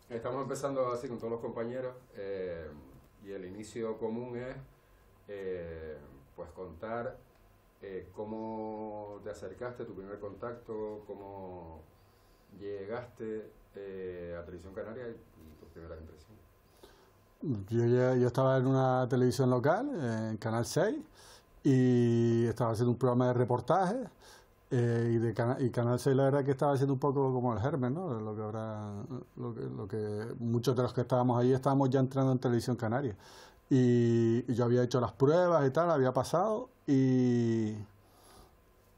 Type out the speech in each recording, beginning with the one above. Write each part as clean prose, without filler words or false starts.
Estamos empezando así con todos los compañeros y el inicio común es pues contar cómo te acercaste, tu primer contacto, cómo llegaste a Televisión Canaria y tus primeras impresiones. Yo estaba en una televisión local, en Canal 6, y estaba haciendo un programa de reportajes. Y Canal 6 la verdad que estaba haciendo un poco como el germen, ¿no? Lo que muchos de los que estábamos ahí estábamos ya entrando en Televisión Canaria. Y yo había hecho las pruebas y tal, había pasado, y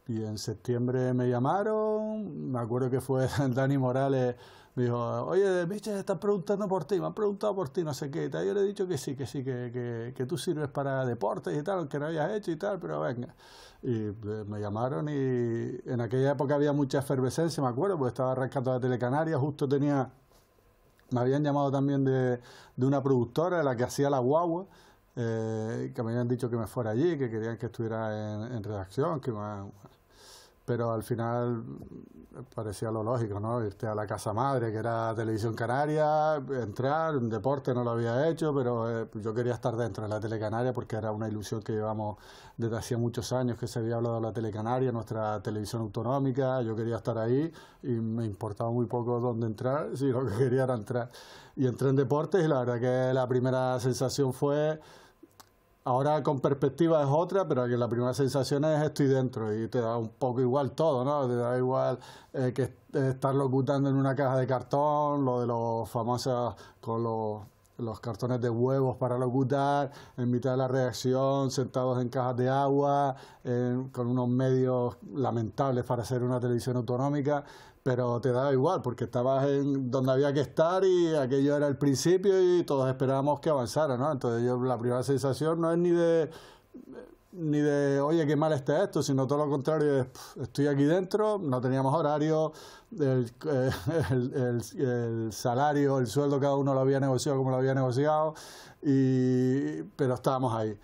en septiembre me llamaron. Me acuerdo que fue Dani Morales, me dijo: oye, Michel, están preguntando por ti, me han preguntado por ti, no sé qué y tal. Yo le he dicho que sí, que tú sirves para deportes y tal, aunque no hayas hecho y tal, pero venga. Y me llamaron, y en aquella época había mucha efervescencia, me acuerdo, porque estaba arrancando la Telecanaria, justo me habían llamado también de una productora, de la que hacía La Guagua, que me habían dicho que me fuera allí, que querían que estuviera en redacción, pero al final parecía lo lógico, ¿no? Irte a la casa madre, que era Televisión Canaria, entrar, un deporte no lo había hecho, pero yo quería estar dentro de la Telecanaria porque era una ilusión que llevamos desde hacía muchos años, que se había hablado de la Telecanaria, nuestra televisión autonómica. Yo quería estar ahí y me importaba muy poco dónde entrar, si lo que quería era entrar. Y entré en deportes, y la verdad que la primera sensación fue... Ahora con perspectiva es otra, pero que la primera sensación es estoy dentro, y te da un poco igual todo, ¿no? Te da igual que estar locutando en una caja de cartón, lo de los famosos con los cartones de huevos para locutar, en mitad de la redacción, sentados en cajas de agua, con unos medios lamentables para hacer una televisión autonómica, pero te daba igual porque estabas en donde había que estar y aquello era el principio y todos esperábamos que avanzara, ¿no? Entonces la primera sensación no es ni de oye, qué mal está esto, sino todo lo contrario, estoy aquí dentro, no teníamos horario, el salario, el sueldo, cada uno lo había negociado como lo había negociado, pero estábamos ahí.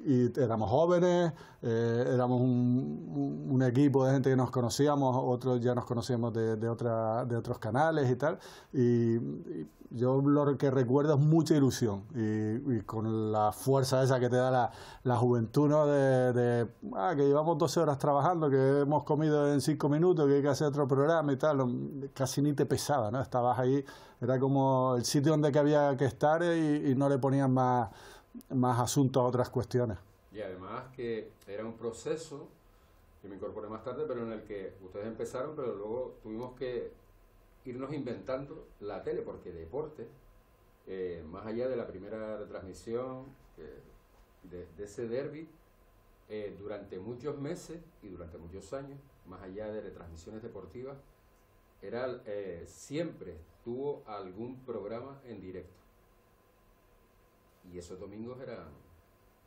Y éramos jóvenes, éramos un equipo de gente que nos conocíamos, otros ya nos conocíamos de otros canales y tal, y yo lo que recuerdo es mucha ilusión y con la fuerza esa que te da la juventud, ¿no? Que llevamos 12 horas trabajando, que hemos comido en 5 minutos, que hay que hacer otro programa y tal, casi ni te pesaba, ¿no? Estabas ahí, era como el sitio donde que había que estar, y no le ponían más asuntos a otras cuestiones. Y además que era un proceso, que me incorporé más tarde, pero en el que ustedes empezaron, pero luego tuvimos que irnos inventando la tele, porque deporte, más allá de la primera retransmisión de ese derbi, durante muchos meses y durante muchos años, más allá de retransmisiones deportivas, siempre tuvo algún programa en directo, y esos domingos eran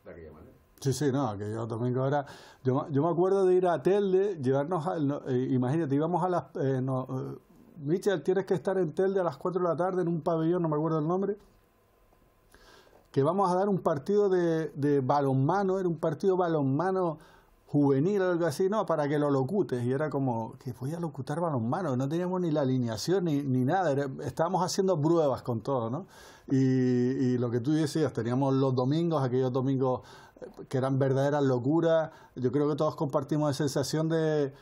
de aquella manera. Sí, no, aquellos domingos era... Yo me acuerdo de ir a Telde, llevarnos imagínate, íbamos a las... Michel, tienes que estar en Telde a las 4 de la tarde en un pabellón, no me acuerdo el nombre, que vamos a dar un partido de balonmano, era un partido balonmano juvenil o algo así, no, para que lo locutes, y era como que voy a locutar balonmano, no teníamos ni la alineación ni nada, estábamos haciendo pruebas con todo, ¿no? Y lo que tú decías, teníamos los domingos, aquellos domingos que eran verdaderas locuras. Yo creo que todos compartimos la sensación de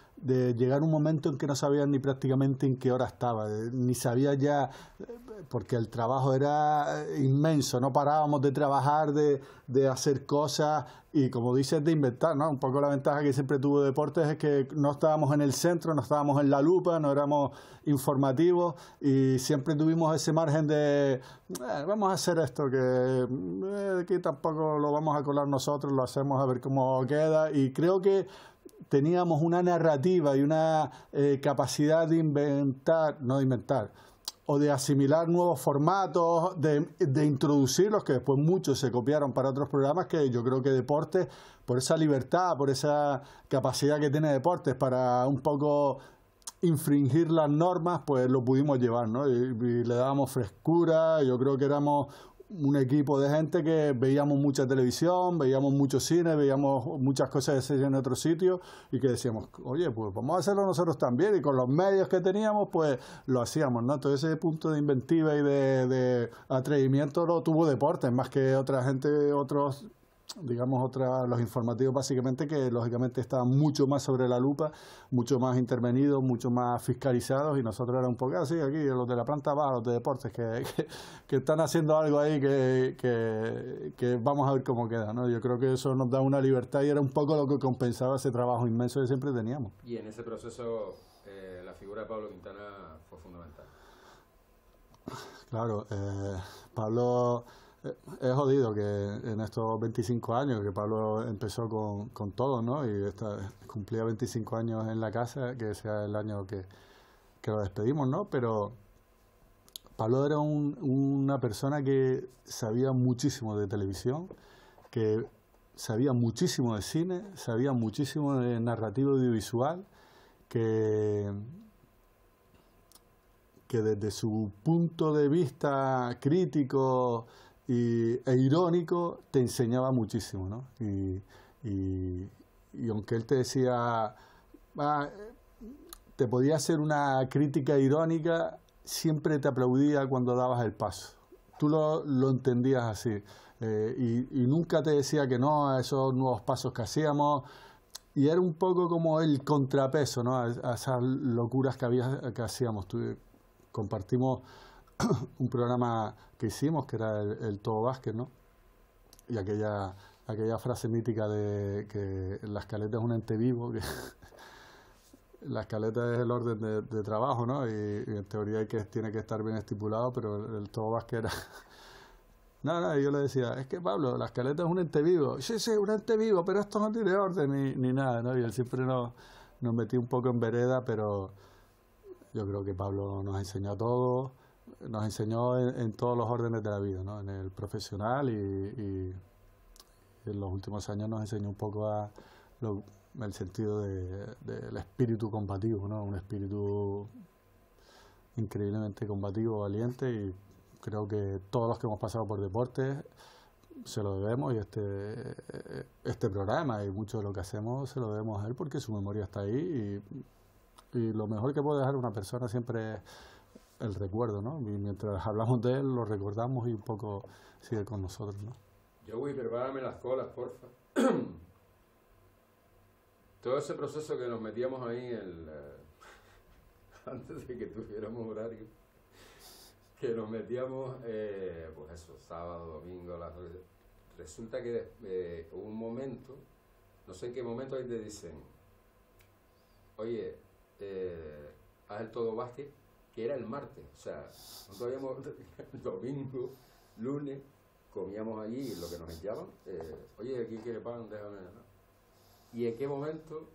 llegar a un momento en que no sabías ni prácticamente en qué hora estaba, ni sabías ya, porque el trabajo era inmenso, no parábamos de trabajar, de hacer cosas, y como dices, de inventar, ¿no? Un poco la ventaja que siempre tuvo Deportes es que no estábamos en el centro, no estábamos en la lupa, no éramos informativos, y siempre tuvimos ese margen de vamos a hacer esto, que aquí tampoco lo vamos a colar nosotros, lo hacemos a ver cómo queda. Y creo que teníamos una narrativa y una capacidad de inventar o de asimilar nuevos formatos, de introducirlos, que después muchos se copiaron para otros programas, que yo creo que Deportes, por esa libertad, por esa capacidad que tiene Deportes para un poco infringir las normas, pues lo pudimos llevar, ¿no? Y le dábamos frescura. Yo creo que éramos un equipo de gente que veíamos mucha televisión, veíamos mucho cine, veíamos muchas cosas de serie en otros sitios y que decíamos, oye, pues vamos a hacerlo nosotros también, y con los medios que teníamos, pues lo hacíamos, ¿no? Todo ese punto de inventiva y de atrevimiento lo tuvo Deportes, más que otra gente, otros, digamos, los informativos básicamente, que lógicamente estaban mucho más sobre la lupa, mucho más intervenidos, mucho más fiscalizados, y nosotros era un poco así, aquí los de la planta baja, los de Deportes, que están haciendo algo ahí que vamos a ver cómo queda, ¿no? Yo creo que eso nos da una libertad y era un poco lo que compensaba ese trabajo inmenso que siempre teníamos. Y en ese proceso la figura de Pablo Quintana fue fundamental. Claro, Pablo... Es jodido que en estos 25 años que Pablo empezó con todo, ¿no? Y cumplía 25 años en la casa, que sea el año que lo despedimos, ¿no? Pero Pablo era una persona que sabía muchísimo de televisión, que sabía muchísimo de cine, sabía muchísimo de narrativa audiovisual, que desde su punto de vista crítico e irónico te enseñaba muchísimo, ¿no? Y aunque él te decía, te podía hacer una crítica irónica, siempre te aplaudía cuando dabas el paso. Tú lo entendías así. Y nunca te decía que no a esos nuevos pasos que hacíamos. Y era un poco como el contrapeso, ¿no? A esas locuras que hacíamos. Compartimos un programa que hicimos, que era el Todo Básquet, ¿no? Y aquella frase mítica de que la escaleta es un ente vivo, que la escaleta es el orden de trabajo, ¿no? Y en teoría tiene que estar bien estipulado, pero el Todo Básquet era... No, y yo le decía, es que Pablo, la escaleta es un ente vivo. Sí, un ente vivo, pero esto no tiene orden ni nada, ¿no? Y él siempre nos metía un poco en vereda, pero yo creo que Pablo nos enseñó todo. Nos enseñó en todos los órdenes de la vida, ¿no? En el profesional y en los últimos años nos enseñó un poco el sentido del espíritu combativo, ¿no? Un espíritu increíblemente combativo, valiente, y creo que todos los que hemos pasado por deportes se lo debemos, y este programa y mucho de lo que hacemos se lo debemos a él, porque su memoria está ahí y lo mejor que puede dejar una persona siempre es el recuerdo, ¿no? Y mientras hablamos de él, lo recordamos y un poco sigue con nosotros, ¿no? Joey, prepárame las colas, porfa. Todo ese proceso que nos metíamos ahí antes de que tuviéramos horario, que nos metíamos, pues eso, sábado, domingo, resulta que hubo un momento, no sé en qué momento, ahí te dicen, oye, haz el Todo Básquet, que era el martes, o sea, nosotros habíamos domingo, lunes, comíamos allí lo que nos echaban, oye, ¿aquí quiere pan? Déjame, ¿no? Y en qué momento,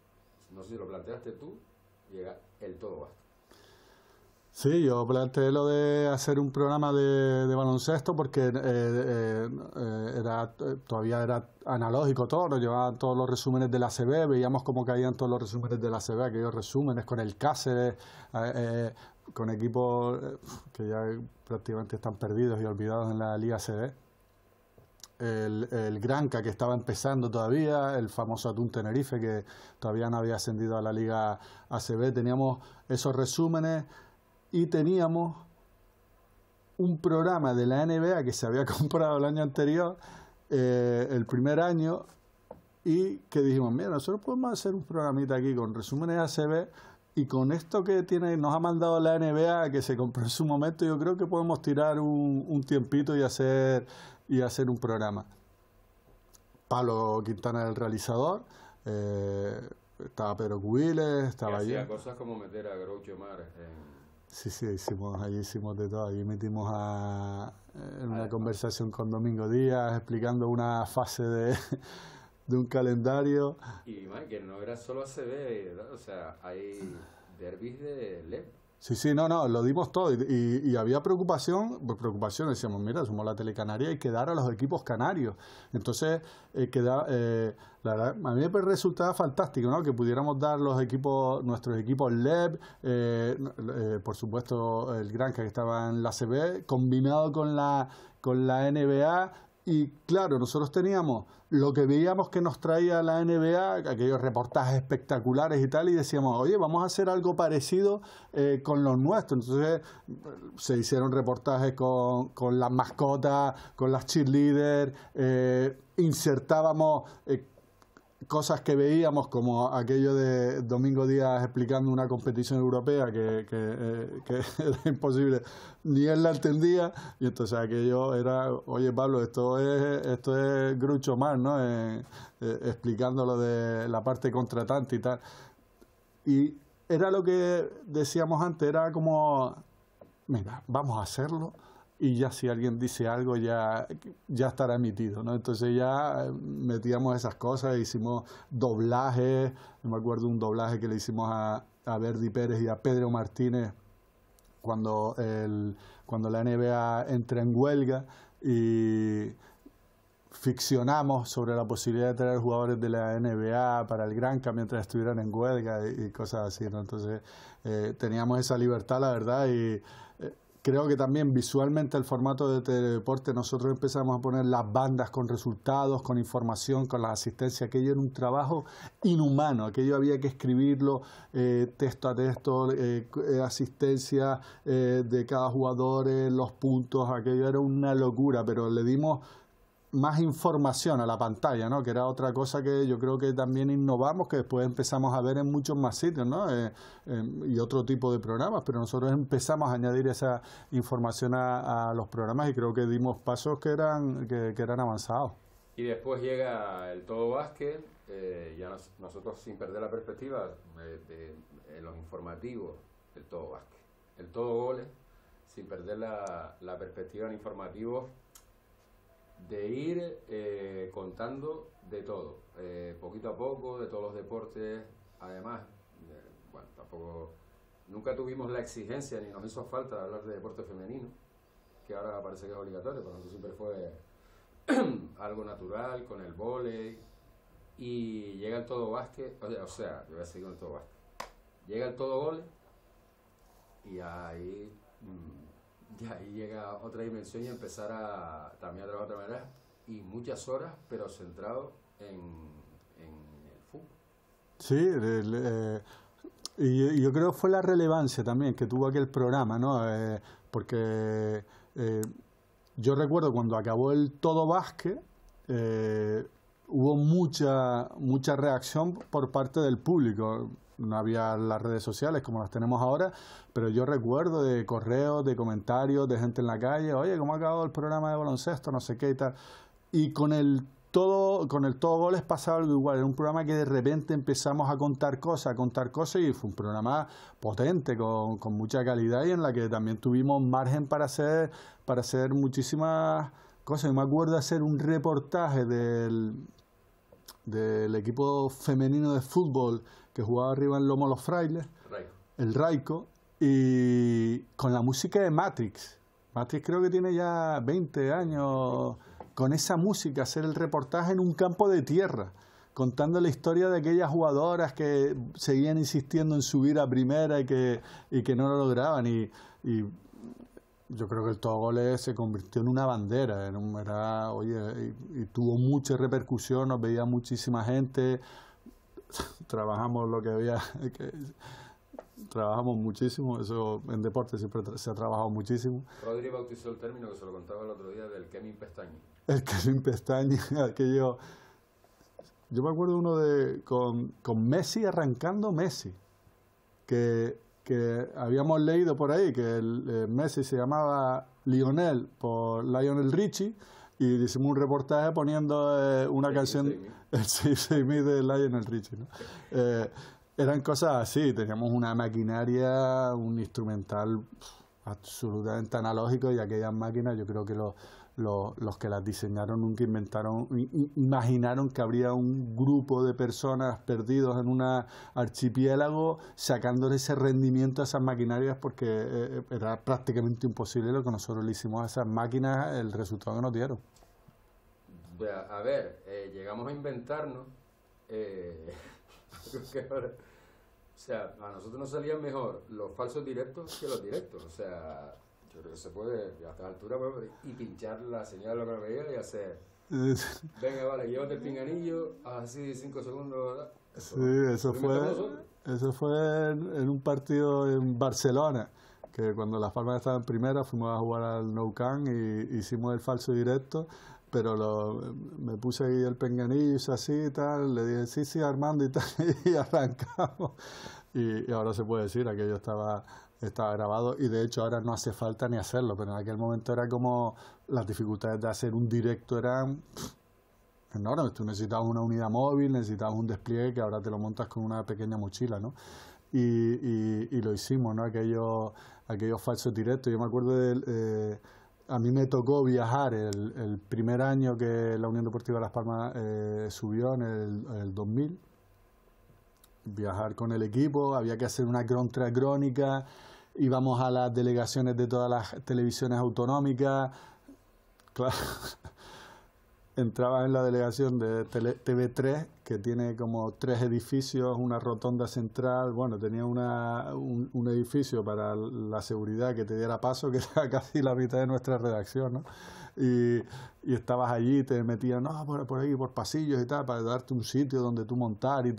no sé si lo planteaste tú, llega el Todo Básquet. Sí, yo planteé lo de hacer un programa de baloncesto porque todavía era analógico todo, nos llevaban todos los resúmenes de la ACB, veíamos cómo caían todos los resúmenes de la ACB, aquellos resúmenes con el Cáceres, con equipos que ya prácticamente están perdidos y olvidados en la Liga ACB. El Granca, que estaba empezando todavía, el famoso Atún Tenerife, que todavía no había ascendido a la Liga ACB. Teníamos esos resúmenes y teníamos un programa de la NBA que se había comprado el año anterior, el primer año, y que dijimos, mira, nosotros podemos hacer un programita aquí con resúmenes ACB, y con esto que nos ha mandado la NBA, que se compró en su momento, yo creo que podemos tirar un tiempito y hacer un programa. Pablo Quintana era el realizador, estaba Pedro Cubiles, estaba allí. Hacía cosas como meter a Groucho Marx Sí, allí hicimos de todo. Allí metimos en una conversación con Domingo Díaz explicando una fase de un calendario. Y que no era solo ACB, ¿verdad? O sea, hay derbis de LEP. Sí, sí, no, no, lo dimos todo y había preocupación, pues preocupación, decíamos, mira, somos la Telecanaria, hay que dar a los equipos canarios. Entonces, la verdad, a mí me resultaba fantástico, ¿no? Que pudiéramos dar los equipos, nuestros equipos LEB, por supuesto el Granca que estaba en la CB, combinado con la NBA. Y claro, nosotros teníamos lo que veíamos que nos traía la NBA, aquellos reportajes espectaculares y tal, y decíamos, oye, vamos a hacer algo parecido con los nuestros. Entonces se hicieron reportajes con las mascotas, con las cheerleaders, insertábamos cosas que veíamos, como aquello de Domingo Díaz explicando una competición europea que era imposible, ni él la entendía, y entonces aquello era, oye Pablo, esto es Groucho Marx, ¿no? Explicando lo de la parte contratante y tal. Y era lo que decíamos antes, era como, venga, vamos a hacerlo. Y ya si alguien dice algo ya estará emitido, ¿no? Entonces ya metíamos esas cosas, hicimos doblajes, me acuerdo un doblaje que le hicimos a Verdi Pérez y a Pedro Martínez cuando la NBA entra en huelga, y ficcionamos sobre la posibilidad de traer jugadores de la NBA para el Granca mientras estuvieran en huelga y cosas así, ¿no? Entonces teníamos esa libertad, la verdad, y creo que también visualmente el formato de Teledeporte, nosotros empezamos a poner las bandas con resultados, con información, con la asistencia. Aquello era un trabajo inhumano, aquello había que escribirlo texto a texto, asistencia de cada jugador, los puntos, aquello era una locura, pero le dimos más información a la pantalla, ¿no? Que era otra cosa que yo creo que también innovamos, que después empezamos a ver en muchos más sitios, ¿no? Y otro tipo de programas, pero nosotros empezamos a añadir esa información a los programas, y creo que dimos pasos que eran avanzados. Y después llega el Todo Básquet, nosotros sin perder la perspectiva de los informativos del Todo Básquet. El Todo Goles, sin perder la perspectiva en informativos, de ir contando de todo, poquito a poco, de todos los deportes. Además, bueno, nunca tuvimos la exigencia ni nos hizo falta de hablar de deporte femenino, que ahora parece que es obligatorio, para nosotros siempre fue algo natural, con el vóley. Y llega el Todo Básquet, yo voy a seguir con el Todo Básquet. Llega el Todo Goles, y ahí llega otra dimensión, y empezar también a trabajar de otra manera, y muchas horas, pero centrado en el fútbol. Sí, y yo creo que fue la relevancia también que tuvo aquel programa, ¿no? Porque yo recuerdo cuando acabó el Todo Básquet, hubo mucha reacción por parte del público. No había las redes sociales como las tenemos ahora, pero yo recuerdo de correos, de comentarios, de gente en la calle, oye, ¿cómo ha acabado el programa de baloncesto? No sé qué y tal. Y con el Todo Goles pasaba algo igual. Era un programa que de repente empezamos a contar cosas, y fue un programa potente, con mucha calidad, y en la que también tuvimos margen para hacer muchísimas cosas. Yo me acuerdo de hacer un reportaje del equipo femenino de fútbol que jugaba arriba en Lomo Los Frailes, el Raico, y con la música de Matrix. Matrix creo que tiene ya 20 años, con esa música, hacer el reportaje en un campo de tierra, contando la historia de aquellas jugadoras que seguían insistiendo en subir a primera y que no lo lograban. Y yo creo que el Todo Goles se convirtió en una bandera, y tuvo mucha repercusión, nos veía muchísima gente. Trabajamos lo que había, trabajamos muchísimo, eso en deporte siempre se ha trabajado muchísimo. Rodri bautizó el término, que se lo contaba el otro día, del Kevin Pestaña. El Kevin Pestaña, aquello. Yo me acuerdo con Messi, arrancando Messi, que habíamos leído por ahí que el Messi se llamaba Lionel por Lionel Richie, y hicimos un reportaje poniendo una canción, el 66000 de Lionel Richie, ¿no? Eran cosas así, teníamos una maquinaria, un instrumental absolutamente analógicos, y aquellas máquinas, yo creo que los que las diseñaron nunca imaginaron que habría un grupo de personas perdidos en un archipiélago sacándole ese rendimiento a esas maquinarias, porque era prácticamente imposible lo que nosotros le hicimos a esas máquinas, el resultado que nos dieron. A ver, llegamos a inventarnos, o sea, a nosotros nos salían mejor los falsos directos que los directos, o sea, yo creo que se puede, a esta altura, y pinchar la señal de la gravedad y hacer, venga, vale, llévate el pinganillo, así 5 segundos, eso, sí, eso fue en un partido en Barcelona, que cuando Las Palmas estaba en primera fuimos a jugar al Nou Camp y hicimos el falso directo, pero me puse ahí el pinganillo así y tal, le dije sí Armando y tal, y arrancamos, y ahora se puede decir, aquello estaba grabado, y de hecho ahora no hace falta ni hacerlo, pero en aquel momento era como las dificultades de hacer un directo eran enormes. Tú necesitabas una unidad móvil, necesitabas un despliegue que ahora te lo montas con una pequeña mochila, ¿no? Y lo hicimos, ¿no? Aquellos falsos directos. Yo me acuerdo a mí me tocó viajar el primer año que la Unión Deportiva Las Palmas subió, en el 2000, viajar con el equipo, había que hacer una contracrónica, íbamos a las delegaciones de todas las televisiones autonómicas, claro. Entrabas en la delegación de TV3, que tiene como 3 edificios, una rotonda central, bueno, tenía un edificio para la seguridad que te diera paso, que era casi la mitad de nuestra redacción, ¿no? Y estabas allí, te metían por ahí, por pasillos y tal, para darte un sitio donde tú montar, y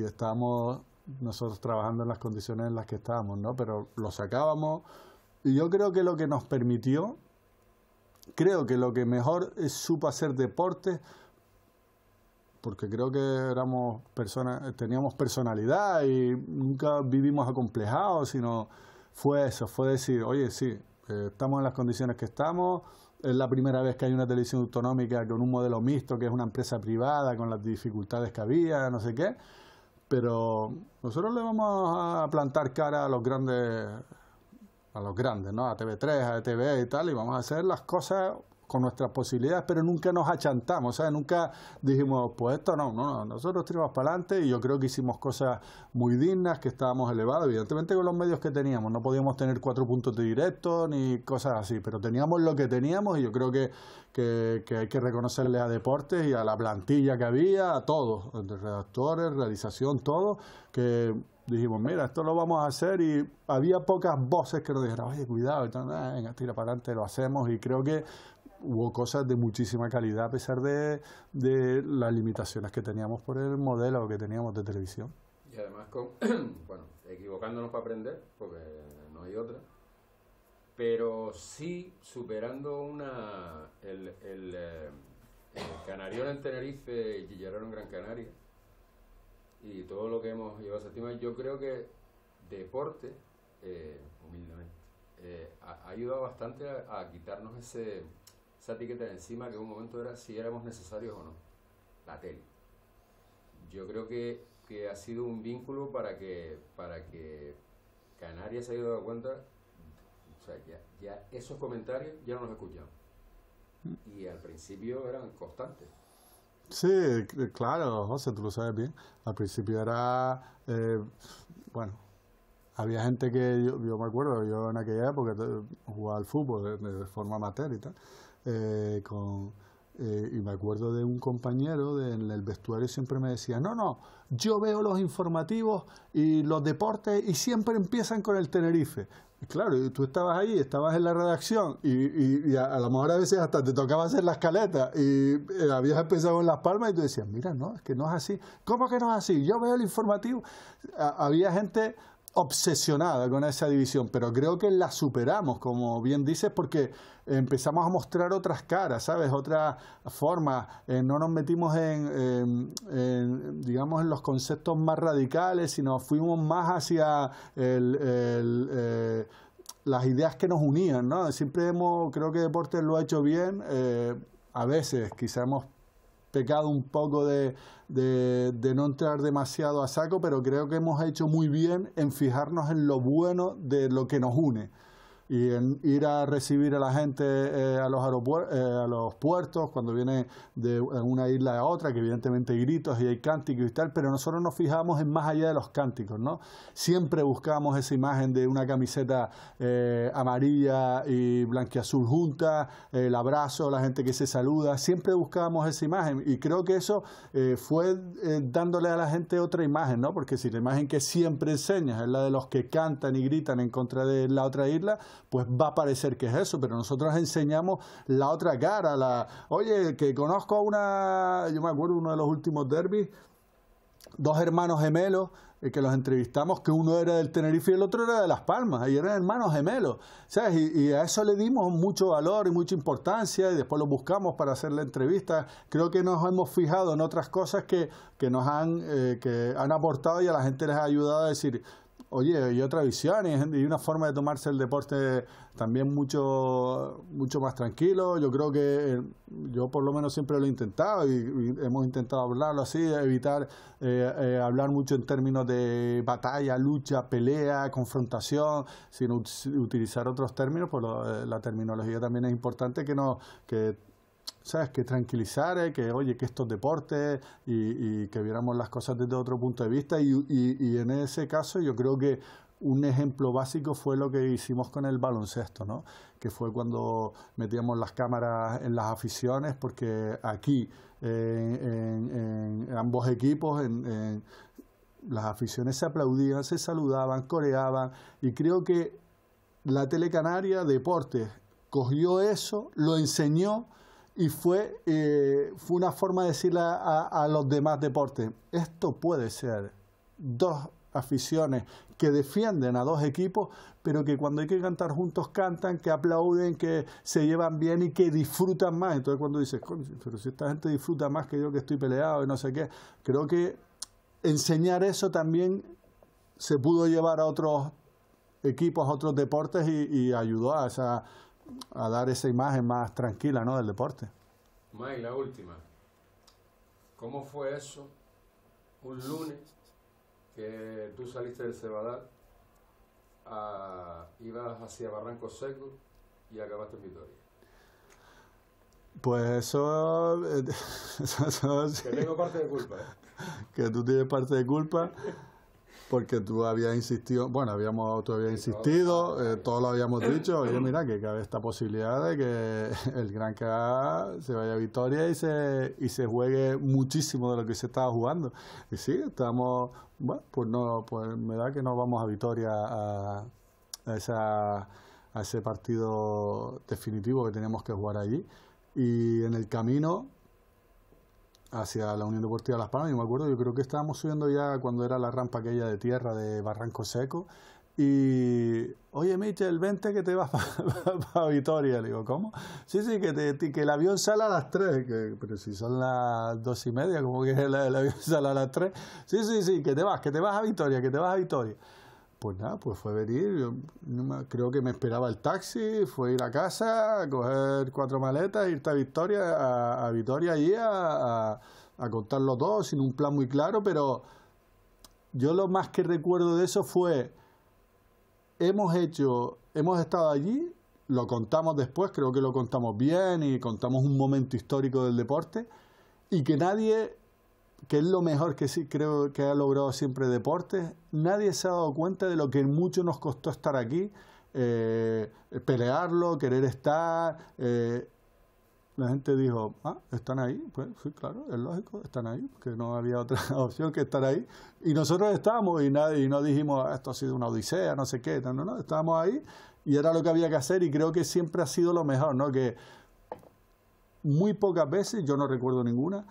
estábamos nosotros trabajando en las condiciones en las que estábamos, ¿no? Pero lo sacábamos, y yo creo que lo que nos permitió, creo que lo que mejor supo hacer deporte, porque creo que éramos personas, teníamos personalidad y nunca vivimos acomplejados, sino fue eso, fue decir, oye, sí, estamos en las condiciones que estamos, es la primera vez que hay una televisión autonómica con un modelo mixto, que es una empresa privada, con las dificultades que había, no sé qué, pero nosotros le vamos a plantar cara a los grandes, ¿no? A TV3, a ETV y tal, y vamos a hacer las cosas con nuestras posibilidades, pero nunca nos achantamos, ¿sabes? Nunca dijimos, pues esto no, nosotros tiramos para adelante, y yo creo que hicimos cosas muy dignas, que estábamos elevados, evidentemente con los medios que teníamos, no podíamos tener 4 puntos de directo ni cosas así, pero teníamos lo que teníamos, y yo creo que hay que reconocerle a Deportes y a la plantilla que había, a todos, redactores, realización, todo, que dijimos, mira, esto lo vamos a hacer, y había pocas voces que nos dijeran, oye, cuidado, y tal, venga, tira para adelante, lo hacemos, y creo que hubo cosas de muchísima calidad a pesar de las limitaciones que teníamos por el modelo que teníamos de televisión. Y además, bueno, equivocándonos para aprender, porque no hay otra, pero sí superando el Canarión en Tenerife y Chillarero en Gran Canaria, y todo lo que hemos llevado a ese tema, yo creo que Deporte, humildemente, ha ayudado bastante a quitarnos esa etiqueta de encima, que en un momento era si éramos necesarios o no, la tele. Yo creo que ha sido un vínculo para que Canarias se haya dado cuenta, o sea, ya esos comentarios ya no los escuchamos, y al principio eran constantes. Sí, claro, José, tú lo sabes bien. Al principio era, bueno, había gente que yo me acuerdo, yo en aquella época jugaba al fútbol de forma amateur y tal, y me acuerdo de un compañero en el vestuario, siempre me decía, no, yo veo los informativos y los deportes y siempre empiezan con el Tenerife. Y claro, tú estabas ahí, estabas en la redacción, y a lo mejor a veces hasta te tocaba hacer la escaleta, y habías empezado en Las Palmas y tú decías, mira, no, es que no es así. ¿Cómo que no es así? Yo veo el informativo. Había gente obsesionada con esa división, pero creo que la superamos, como bien dices, porque empezamos a mostrar otras caras, ¿sabes? Otras formas, no nos metimos digamos, en los conceptos más radicales, sino fuimos más hacia las ideas que nos unían, ¿no? Siempre creo que Deportes lo ha hecho bien, a veces quizá hemos pecado un poco de no entrar demasiado a saco, pero creo que hemos hecho muy bien en fijarnos en lo bueno de lo que nos une y en ir a recibir a la gente a los puertos cuando viene de una isla a otra, que evidentemente hay gritos y hay cánticos y tal, pero nosotros nos fijamos en más allá de los cánticos, ¿no? Siempre buscamos esa imagen de una camiseta amarilla y blanquiazul junta, el abrazo, la gente que se saluda, siempre buscábamos esa imagen y creo que eso fue dándole a la gente otra imagen, ¿no? Porque si la imagen que siempre enseñas es la de los que cantan y gritan en contra de la otra isla, pues va a parecer que es eso, pero nosotros enseñamos la otra cara, oye, que conozco yo me acuerdo uno de los últimos derbis, dos hermanos gemelos que los entrevistamos, que uno era del Tenerife y el otro era de Las Palmas, y eran hermanos gemelos, ¿sabes? Y a eso le dimos mucho valor y mucha importancia, y después lo buscamos para hacer la entrevista. Creo que nos hemos fijado en otras cosas que han aportado y a la gente les ha ayudado a decir, oye, hay otra visión y una forma de tomarse el deporte también mucho más tranquilo. Yo creo que yo por lo menos siempre lo he intentado y hemos intentado hablarlo así, evitar hablar mucho en términos de batalla, lucha, pelea, confrontación, sino utilizar otros términos, pues la terminología también es importante ¿sabes? Que tranquilizar, que oye, que estos deportes y que viéramos las cosas desde otro punto de vista y en ese caso yo creo que un ejemplo básico fue lo que hicimos con el baloncesto, ¿no? Que fue cuando metíamos las cámaras en las aficiones, porque aquí en ambos equipos las aficiones se aplaudían, se saludaban, coreaban y creo que la Telecanaria Deportes cogió eso, lo enseñó y fue una forma de decirle a los demás deportes, esto puede ser dos aficiones que defienden a dos equipos, pero que cuando hay que cantar juntos cantan, que aplauden, que se llevan bien y que disfrutan más. Entonces cuando dices, pero si esta gente disfruta más que yo que estoy peleado y no sé qué, creo que enseñar eso también se pudo llevar a otros equipos, a otros deportes y ayudó a dar esa imagen más tranquila, ¿no?, del deporte. Mike, la última. ¿Cómo fue eso un lunes que tú saliste del Cebadal, ibas hacia Barranco Seco y acabaste en Vitoria? Pues eso Que tengo parte de culpa. Que tú tienes parte de culpa. Porque tú habías insistido, bueno, tú habías insistido, todos lo habíamos dicho, oye, mira, que cabe esta posibilidad de que el Gran Canaria se vaya a Vitoria y se juegue muchísimo de lo que se estaba jugando. Y sí, estamos, bueno, pues me da que no vamos a Vitoria a ese partido definitivo que teníamos que jugar allí. Y en el camino hacia la Unión Deportiva Las Palmas, yo me acuerdo, yo creo que estábamos subiendo ya cuando era la rampa aquella de tierra de Barranco Seco y, oye, Michel, vente que te vas para Vitoria. Le digo, ¿cómo? Sí, que el avión sale a las 3, pero si son las 2:30, ¿cómo que el avión sale a las 3? Sí, que te vas a Vitoria, Pues nada, pues fue venir, yo creo que me esperaba el taxi, fue ir a casa, a coger 4 maletas, irte a Vitoria allí a contarlo todo, sin un plan muy claro, pero yo lo más que recuerdo de eso fue, hemos estado allí, lo contamos después, creo que lo contamos bien y contamos un momento histórico del deporte, y que es lo mejor que sí creo que ha logrado siempre deportes, nadie se ha dado cuenta de lo que mucho nos costó estar aquí, pelearlo, querer estar. La gente dijo, ¿están ahí? Pues sí, claro, es lógico, están ahí, que no había otra opción que estar ahí. Y nosotros estábamos y no dijimos, esto ha sido una odisea, no sé qué, no, estábamos ahí y era lo que había que hacer y creo que siempre ha sido lo mejor, ¿no? Que muy pocas veces, yo no recuerdo ninguna,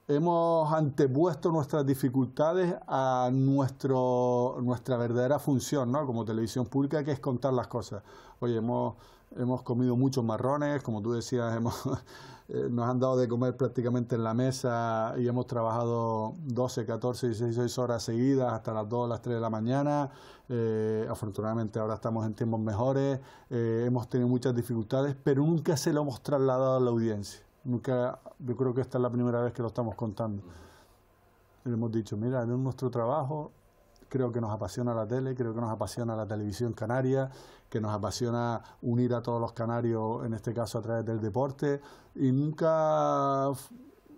hemos antepuesto nuestras dificultades a nuestra verdadera función, ¿no?, como televisión pública, que es contar las cosas. Oye, hemos comido muchos marrones, como tú decías, nos han dado de comer prácticamente en la mesa y hemos trabajado 12, 14, 16 horas seguidas hasta las 2, las 3 de la mañana. Afortunadamente ahora estamos en tiempos mejores, hemos tenido muchas dificultades, pero nunca se lo hemos trasladado a la audiencia. Nunca, yo creo que esta es la primera vez que lo estamos contando. Y le hemos dicho, mira, en nuestro trabajo creo que nos apasiona la tele, creo que nos apasiona la televisión canaria, que nos apasiona unir a todos los canarios, en este caso a través del deporte, y nunca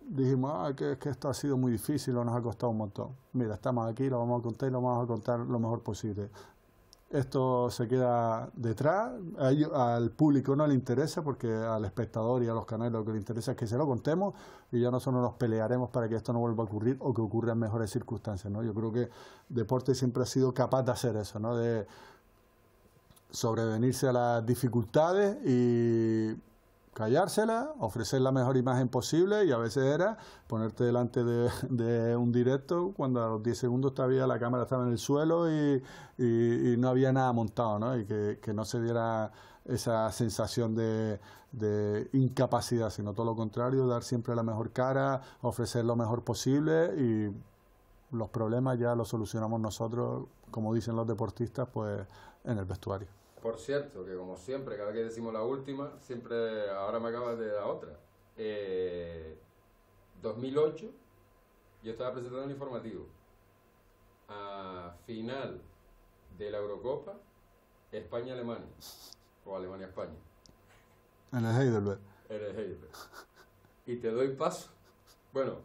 dijimos que esto ha sido muy difícil o nos ha costado un montón. Mira, estamos aquí, lo vamos a contar y lo vamos a contar lo mejor posible. Esto se queda detrás, al público no le interesa, porque al espectador y a los canales lo que le interesa es que se lo contemos y ya nosotros nos pelearemos para que esto no vuelva a ocurrir o que ocurra en mejores circunstancias, ¿no? Yo creo que Deporte siempre ha sido capaz de hacer eso, ¿no? De sobrevenirse a las dificultades y callárselas, ofrecer la mejor imagen posible, y a veces era ponerte delante de un directo cuando a los 10 segundos todavía la cámara estaba en el suelo y no había nada montado, ¿no? Y que no se diera esa sensación de incapacidad, sino todo lo contrario, dar siempre la mejor cara, ofrecer lo mejor posible, y los problemas ya los solucionamos nosotros, como dicen los deportistas, pues en el vestuario. Por cierto, que como siempre, cada vez que decimos la última, siempre, ahora me acabas de dar otra. 2008, yo estaba presentando el informativo. A final de la Eurocopa, España-Alemania, o Alemania-España. En el Heidelberg. En el Heidelberg. Y te doy paso. Bueno,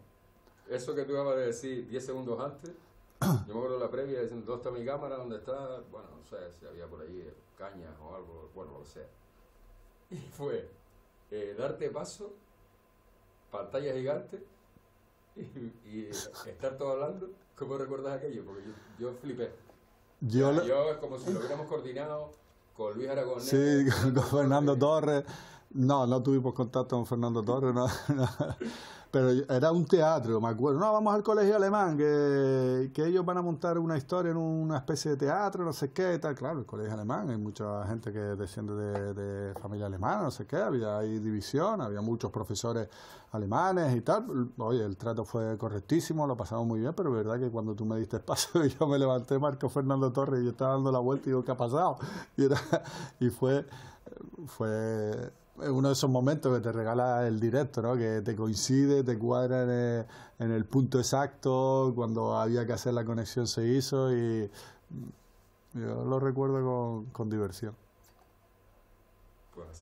eso que tú acabas de decir 10 segundos antes, yo me acuerdo de la previa diciendo, ¿dónde está mi cámara? ¿Dónde está? Bueno, no sé si había por ahí cañas o algo, bueno, lo que sea. Y fue darte paso, pantalla gigante, y estar todo hablando. ¿Cómo recuerdas aquello? Porque yo flipé. Yo es como si lo hubiéramos coordinado con Luis Aragonés. Sí, con Fernando Torres. No tuvimos contacto con Fernando Torres, no. Pero era un teatro, me acuerdo. No, vamos al colegio alemán, que ellos van a montar una historia en una especie de teatro, no sé qué y tal. Claro, el colegio alemán, hay mucha gente que desciende de familia alemana, no sé qué, hay división, había muchos profesores alemanes y tal. Oye, el trato fue correctísimo, lo pasamos muy bien, pero es verdad que cuando tú me diste paso y yo me levanté, marcó Fernando Torres y yo estaba dando la vuelta y digo, ¿qué ha pasado? Y fue uno de esos momentos que te regala el directo, ¿no? Que te coincide, te cuadra en el punto exacto, cuando había que hacer la conexión se hizo, y yo lo recuerdo con diversión.